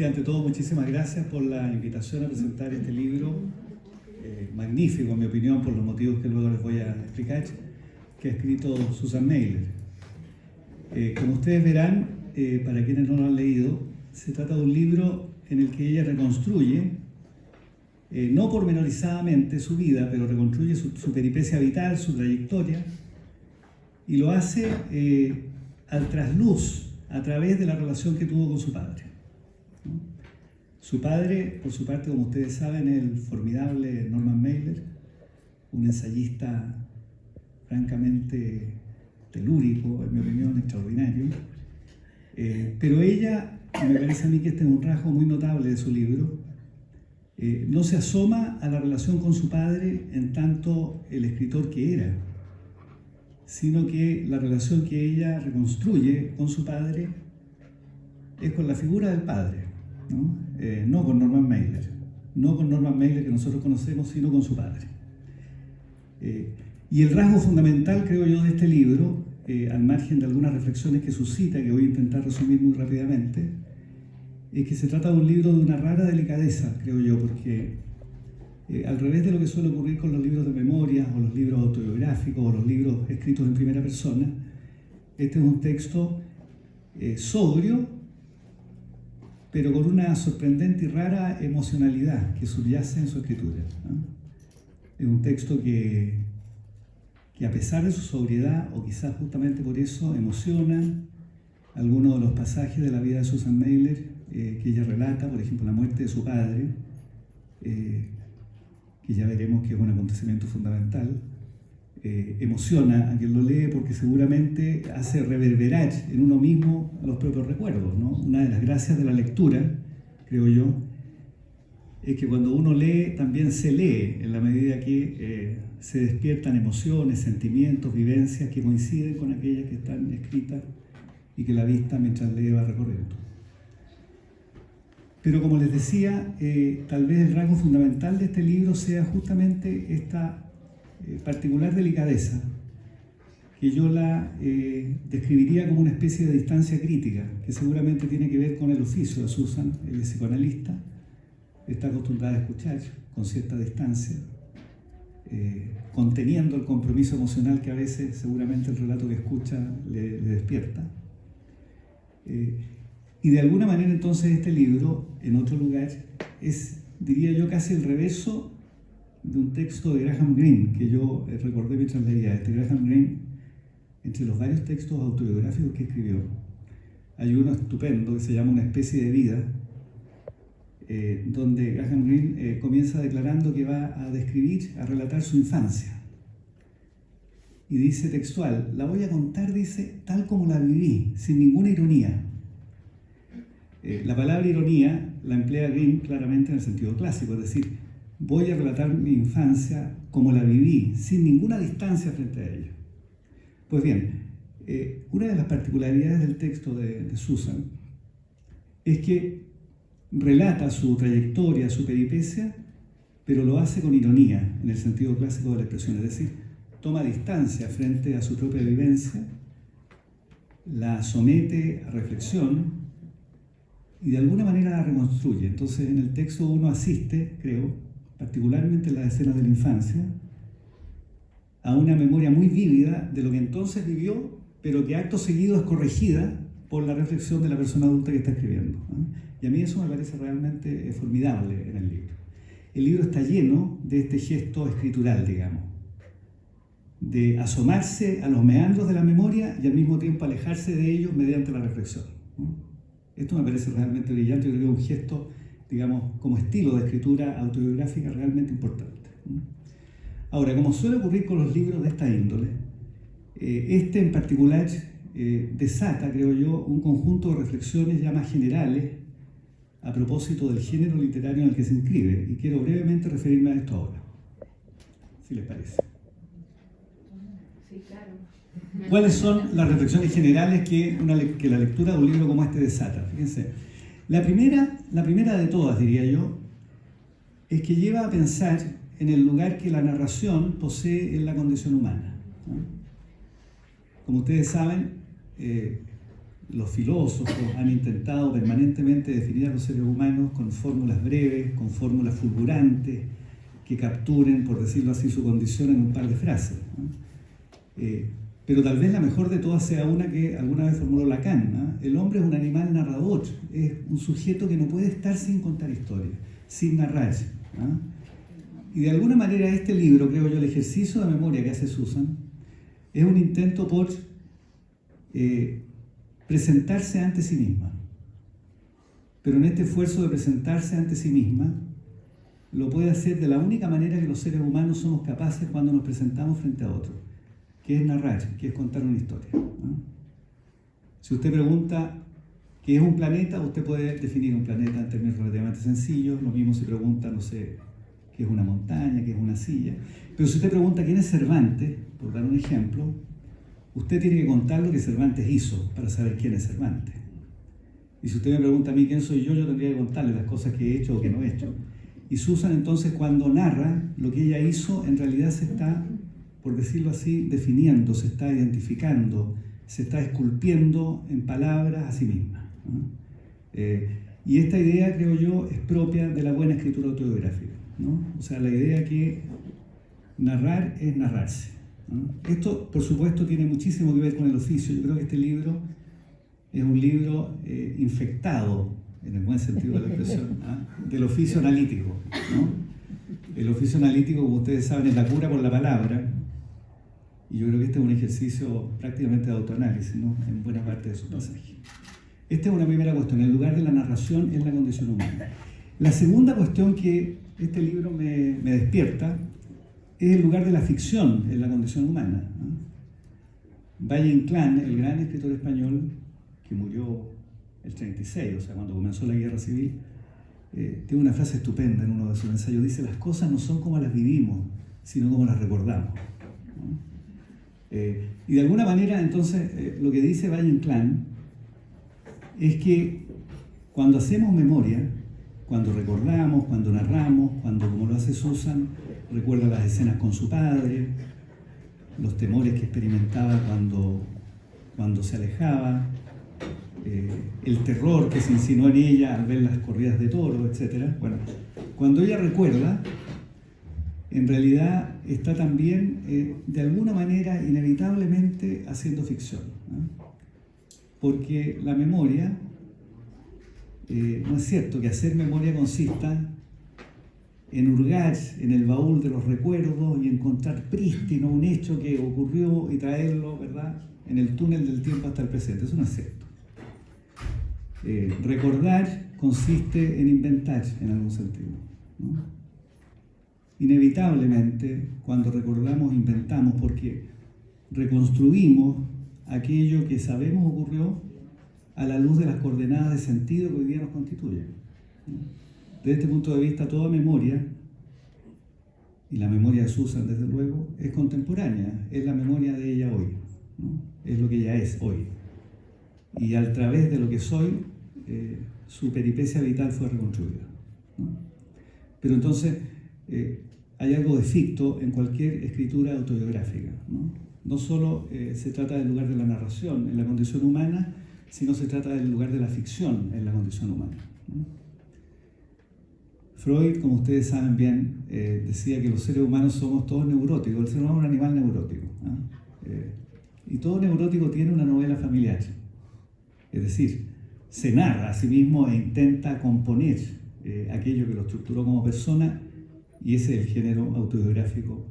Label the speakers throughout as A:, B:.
A: que ante todo muchísimas gracias por la invitación a presentar este libro, magnífico en mi opinión por los motivos que luego les voy a explicar, que ha escrito Susan Mailer. Como ustedes verán, para quienes no lo han leído, se trata de un libro en el que ella reconstruye, no pormenorizadamente su vida, pero reconstruye su peripecia vital, su trayectoria, y lo hace al trasluz, a través de la relación que tuvo con su padre. Su padre, por su parte, como ustedes saben, es el formidable Norman Mailer, un ensayista francamente telúrico, en mi opinión, extraordinario. Pero ella, me parece a mí que este es un rasgo muy notable de su libro, no se asoma a la relación con su padre en tanto el escritor que era, sino que la relación que ella reconstruye con su padre es con la figura del padre, no con Norman Mailer, no con Norman Mailer que nosotros conocemos, sino con su padre. Y el rasgo fundamental, creo yo, de este libro, al margen de algunas reflexiones que suscita, que voy a intentar resumir muy rápidamente, es que se trata de un libro de una rara delicadeza, creo yo, porque al revés de lo que suele ocurrir con los libros de memoria, o los libros autobiográficos, o los libros escritos en primera persona, este es un texto sobrio, pero con una sorprendente y rara emocionalidad que subyace en su escritura, ¿no? Es un texto que a pesar de su sobriedad, o quizás justamente por eso, emociona algunos de los pasajes de la vida de Susan Mailer que ella relata, por ejemplo, la muerte de su padre, que ya veremos que es un acontecimiento fundamental. Emociona a quien lo lee porque seguramente hace reverberar en uno mismo los propios recuerdos, ¿no? Una de las gracias de la lectura, creo yo, es que cuando uno lee, también se lee en la medida que se despiertan emociones, sentimientos, vivencias que coinciden con aquellas que están escritas y que la vista mientras lee va recorriendo. Pero como les decía, tal vez el rasgo fundamental de este libro sea justamente esta particular delicadeza, que yo la describiría como una especie de distancia crítica, que seguramente tiene que ver con el oficio de Susan, el psicoanalista, está acostumbrada a escuchar con cierta distancia, conteniendo el compromiso emocional que a veces seguramente el relato que escucha le despierta. Y de alguna manera entonces este libro, en otro lugar, es, diría yo, casi el reverso de un texto de Graham Greene, que yo recordé mientras leía. Graham Greene, entre los varios textos autobiográficos que escribió, hay uno estupendo que se llama Una especie de vida, donde Graham Greene comienza declarando que va a describir, a relatar su infancia. Y dice textual: la voy a contar, dice, tal como la viví, sin ninguna ironía. La palabra ironía la emplea Greene claramente en el sentido clásico, es decir, voy a relatar mi infancia como la viví, sin ninguna distancia frente a ella. Pues bien, una de las particularidades del texto de Susan es que relata su trayectoria, su peripecia, pero lo hace con ironía, en el sentido clásico de la expresión, es decir, toma distancia frente a su propia vivencia, la somete a reflexión y de alguna manera la reconstruye. Entonces en el texto uno asiste, creo, particularmente en las escenas de la infancia, a una memoria muy vívida de lo que entonces vivió, pero que acto seguido es corregida por la reflexión de la persona adulta que está escribiendo, ¿no? Y a mí eso me parece realmente formidable en el libro. El libro está lleno de este gesto escritural, digamos, de asomarse a los meandros de la memoria y al mismo tiempo alejarse de ellos mediante la reflexión, ¿no? Esto me parece realmente brillante, yo creo que es un gesto, digamos, como estilo de escritura autobiográfica realmente importante. Ahora, como suele ocurrir con los libros de esta índole, este en particular desata, creo yo, un conjunto de reflexiones ya más generales a propósito del género literario en el que se inscribe, y quiero brevemente referirme a esto ahora, si les parece.
B: Sí, claro.
A: ¿Cuáles son las reflexiones generales que la lectura de un libro como este desata? Fíjense, la primera de todas, diría yo, es que lleva a pensar en el lugar que la narración posee en la condición humana, ¿no? Como ustedes saben, los filósofos han intentado permanentemente definir a los seres humanos con fórmulas breves, con fórmulas fulgurantes, que capturen, por decirlo así, su condición en un par de frases, ¿no? Pero tal vez la mejor de todas sea una que alguna vez formuló Lacan, ¿no? El hombre es un animal narrador, es un sujeto que no puede estar sin contar historias, sin narrar, ¿no? Y de alguna manera este libro, creo yo, el ejercicio de memoria que hace Susan, es un intento por presentarse ante sí misma. Pero en este esfuerzo de presentarse ante sí misma, lo puede hacer de la única manera que los seres humanos somos capaces cuando nos presentamos frente a otros, que es narrar, que es contar una historia, ¿no? Si usted pregunta qué es un planeta, usted puede definir un planeta en términos relativamente sencillos. Lo mismo si pregunta, no sé, qué es una montaña, qué es una silla. Pero si usted pregunta quién es Cervantes, por dar un ejemplo, usted tiene que contar lo que Cervantes hizo para saber quién es Cervantes. Y si usted me pregunta a mí quién soy yo tendría que contarle las cosas que he hecho o que no he hecho. Y Susan entonces, cuando narra lo que ella hizo, en realidad se está, por decirlo así, definiendo, se está identificando, se está esculpiendo en palabras a sí misma, ¿no? Y esta idea, creo yo, es propia de la buena escritura autobiográfica, ¿no? O sea, la idea que narrar es narrarse, ¿no? Esto, por supuesto, tiene muchísimo que ver con el oficio. Yo creo que este libro es un libro infectado, en el buen sentido de la expresión, ¿no?, del oficio analítico, ¿no? El oficio analítico, como ustedes saben, es la cura por la palabra, y yo creo que este es un ejercicio prácticamente de autoanálisis, ¿no?, en buena parte de su pasaje. Esta es una primera cuestión: el lugar de la narración en la condición humana. La segunda cuestión que este libro me despierta es el lugar de la ficción en la condición humana, ¿no? Valle Inclán, el gran escritor español que murió el 36, o sea, cuando comenzó la guerra civil, tiene una frase estupenda en uno de sus ensayos. Dice: las cosas no son como las vivimos, sino como las recordamos, ¿no? Y de alguna manera, entonces, lo que dice Valle Inclán es que cuando hacemos memoria, cuando recordamos, cuando narramos, cuando, como lo hace Susan, recuerda las escenas con su padre, los temores que experimentaba cuando se alejaba, el terror que se insinuó en ella al ver las corridas de toros, etc. Bueno, cuando ella recuerda, en realidad está también, de alguna manera, inevitablemente haciendo ficción, ¿no? Porque la memoria, no es cierto que hacer memoria consista en hurgar en el baúl de los recuerdos y encontrar prístino un hecho que ocurrió y traerlo, ¿verdad?, en el túnel del tiempo hasta el presente. Eso no es cierto. Recordar consiste en inventar, en algún sentido, ¿no? Inevitablemente, cuando recordamos, inventamos, porque reconstruimos aquello que sabemos ocurrió a la luz de las coordenadas de sentido que hoy día nos constituyen, ¿no? Desde este punto de vista, toda memoria, y la memoria de Susan, desde luego, es contemporánea, es la memoria de ella hoy, ¿no? Es lo que ella es hoy. Y a través de lo que soy, su peripecia vital fue reconstruida, ¿no? Pero entonces, hay algo de ficto en cualquier escritura autobiográfica, ¿no? No solo se trata del lugar de la narración en la condición humana, sino se trata del lugar de la ficción en la condición humana, ¿no? Freud, como ustedes saben bien, decía que los seres humanos somos todos neuróticos. El ser humano es un animal neurótico, ¿no? Y todo neurótico tiene una novela familiar. Es decir, se narra a sí mismo e intenta componer aquello que lo estructuró como persona, y ese es el género autobiográfico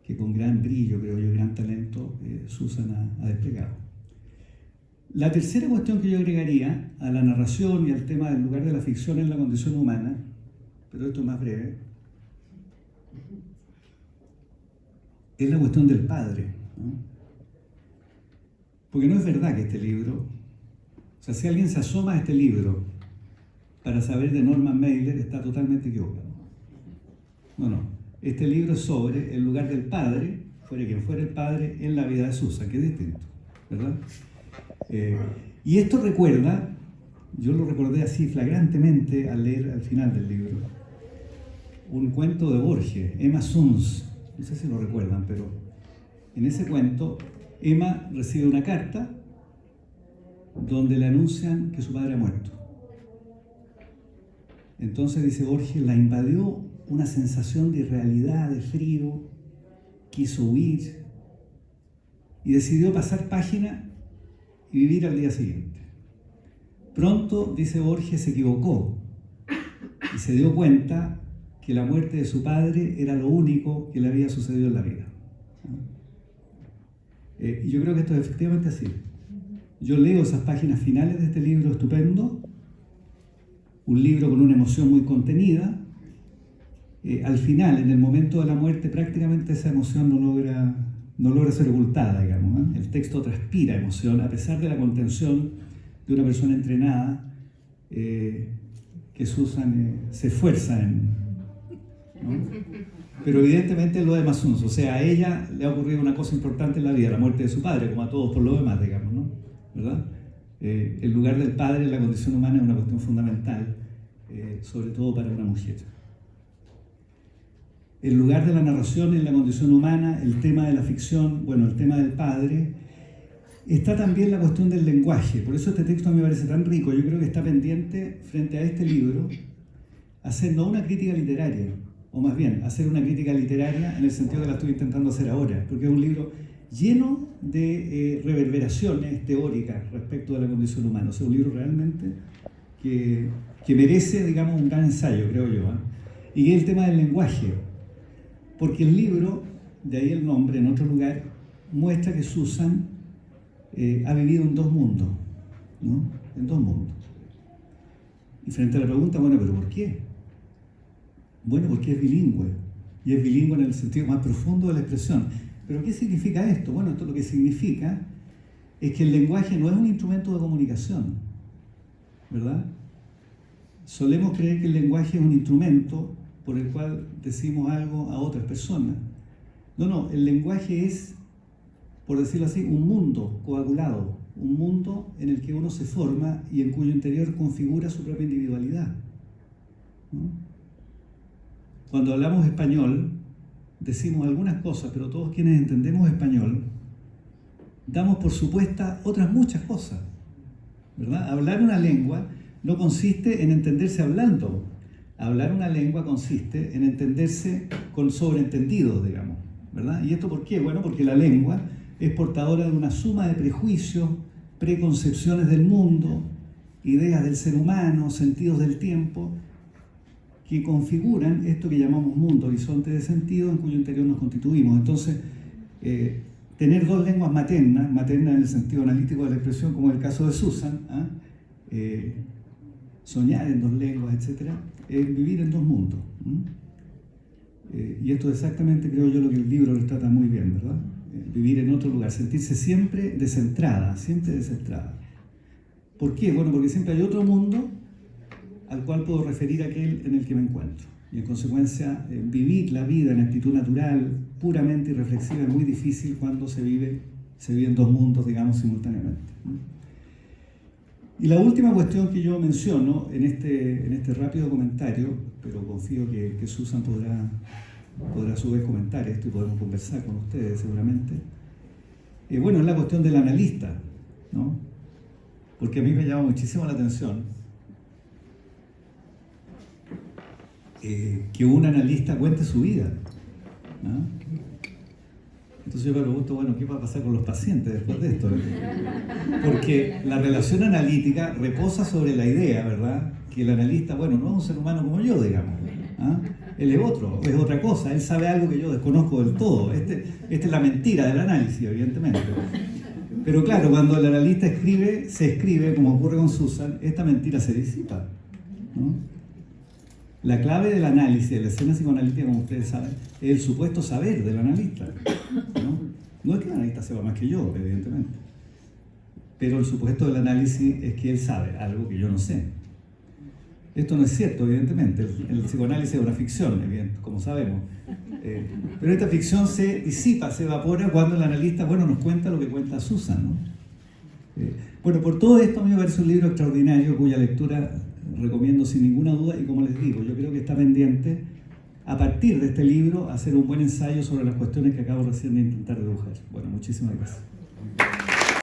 A: que con gran brillo, creo yo, gran talento, Susan ha desplegado. La tercera cuestión que yo agregaría a la narración y al tema del lugar de la ficción en la condición humana, pero esto es más breve, es la cuestión del padre, ¿no? Porque no es verdad que este libro, o sea, si alguien se asoma a este libro para saber de Norman Mailer, está totalmente equivocado. No. Este libro es sobre el lugar del padre, fuera quien fuera el padre, en la vida de Susan, que es distinto, ¿verdad? Y esto recuerda, yo lo recordé así flagrantemente al leer al final del libro, un cuento de Borges, Emma Suns, no sé si lo recuerdan, pero en ese cuento Emma recibe una carta donde le anuncian que su padre ha muerto. Entonces, dice Borges, la invadió una sensación de irrealidad, de frío, quiso huir y decidió pasar página y vivir al día siguiente. Pronto, dice Borges, se equivocó y se dio cuenta que la muerte de su padre era lo único que le había sucedido en la vida. Y yo creo que esto es efectivamente así. Yo leo esas páginas finales de este libro estupendo, un libro con una emoción muy contenida. Al final, en el momento de la muerte, prácticamente esa emoción no logra ser ocultada, digamos, ¿eh? El texto transpira emoción, a pesar de la contención de una persona entrenada, que Susan se esfuerza en... ¿no? Pero evidentemente lo de Masunz, o sea, a ella le ha ocurrido una cosa importante en la vida, la muerte de su padre, como a todos por lo demás, digamos, ¿no? ¿Verdad? El lugar del padre en la condición humana es una cuestión fundamental, sobre todo para una mujer. El lugar de la narración en la condición humana, el tema de la ficción, bueno, el tema del padre, está también la cuestión del lenguaje. Por eso este texto a mí me parece tan rico. Yo creo que está pendiente, frente a este libro, hacer no una crítica literaria, o más bien, hacer una crítica literaria en el sentido que la estoy intentando hacer ahora, porque es un libro lleno de reverberaciones teóricas respecto de la condición humana. O sea, un libro realmente que merece, digamos, un gran ensayo, creo yo, ¿eh? Y es el tema del lenguaje, porque el libro, de ahí el nombre, en otro lugar, muestra que Susan ha vivido en dos mundos, ¿no? En dos mundos. Y frente a la pregunta, bueno, ¿pero por qué? Bueno, porque es bilingüe, y es bilingüe en el sentido más profundo de la expresión. ¿Pero qué significa esto? Bueno, esto lo que significa es que el lenguaje no es un instrumento de comunicación, ¿verdad? Solemos creer que el lenguaje es un instrumento por el cual decimos algo a otras personas. No, el lenguaje es, por decirlo así, un mundo coagulado, un mundo en el que uno se forma y en cuyo interior configura su propia individualidad, ¿no? Cuando hablamos español, decimos algunas cosas, pero todos quienes entendemos español, damos por supuesta otras muchas cosas, ¿verdad? Hablar una lengua no consiste en entenderse hablando. Hablar una lengua consiste en entenderse con sobreentendidos, digamos, ¿verdad? ¿Y esto por qué? Bueno, porque la lengua es portadora de una suma de prejuicios, preconcepciones del mundo, ideas del ser humano, sentidos del tiempo, que configuran esto que llamamos mundo, horizonte de sentido en cuyo interior nos constituimos. Entonces, tener dos lenguas maternas en el sentido analítico de la expresión, como en el caso de Susan, soñar en dos lenguas, etc., es vivir en dos mundos. Y esto es exactamente, creo yo, lo que el libro lo trata muy bien, ¿verdad? Vivir en otro lugar, sentirse siempre descentrada, siempre descentrada. ¿Por qué? Bueno, porque siempre hay otro mundo al cual puedo referir aquel en el que me encuentro. Y en consecuencia, vivir la vida en actitud natural, puramente y reflexiva, es muy difícil cuando se vive en dos mundos, digamos, simultáneamente. Y la última cuestión que yo menciono en este rápido comentario, pero confío que Susan podrá a su vez comentar esto y podemos conversar con ustedes seguramente, bueno, es la cuestión del analista, ¿no? Porque a mí me llama muchísimo la atención que un analista cuente su vida, ¿no? Entonces yo me pregunto, bueno, ¿qué va a pasar con los pacientes después de esto? Porque la relación analítica reposa sobre la idea, ¿verdad? Que el analista, bueno, no es un ser humano como yo, digamos, ¿ah? Él es otro, es otra cosa, él sabe algo que yo desconozco del todo. Esta es la mentira del análisis, evidentemente. Pero claro, cuando el analista se escribe, como ocurre con Susan, esta mentira se disipa, ¿no? La clave del análisis, de la escena psicoanalítica, como ustedes saben, es el supuesto saber del analista, ¿no? No es que el analista sepa más que yo, evidentemente, pero el supuesto del análisis es que él sabe algo que yo no sé. Esto no es cierto, evidentemente. El psicoanálisis es una ficción, como sabemos. Pero esta ficción se disipa, se evapora cuando el analista, bueno, nos cuenta lo que cuenta Susan, ¿no? Bueno, por todo esto a mí me parece un libro extraordinario cuya lectura recomiendo sin ninguna duda, y como les digo, yo creo que está pendiente, a partir de este libro, hacer un buen ensayo sobre las cuestiones que acabo recién de intentar dibujar. Bueno, muchísimas gracias.